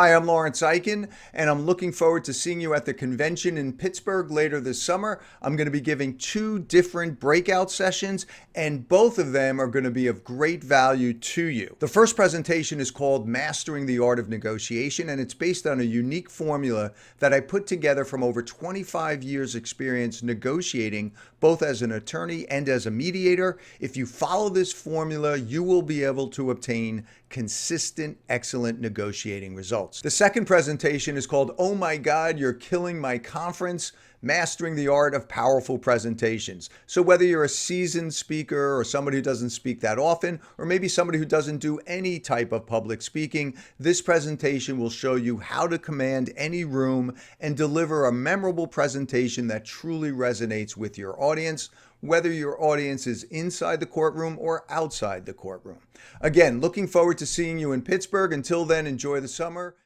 Hi, I'm Lawrence Eichen, and I'm looking forward to seeing you at the convention in Pittsburgh later this summer. I'm going to be giving two different breakout sessions, and both of them are going to be of great value to you. The first presentation is called Mastering the Art of Negotiation, and it's based on a unique formula that I put together from over 25 years' experience negotiating, both as an attorney and as a mediator. If you follow this formula, you will be able to obtain consistent, excellent negotiating results. The second presentation is called Oh My God, You're Killing My Conference, Mastering the Art of Powerful Presentations. So whether you're a seasoned speaker or somebody who doesn't speak that often, or maybe somebody who doesn't do any type of public speaking, this presentation will show you how to command any room and deliver a memorable presentation that truly resonates with your audience, whether your audience is inside the courtroom or outside the courtroom. Again, looking forward to seeing you in Pittsburgh. Until then, enjoy the summer.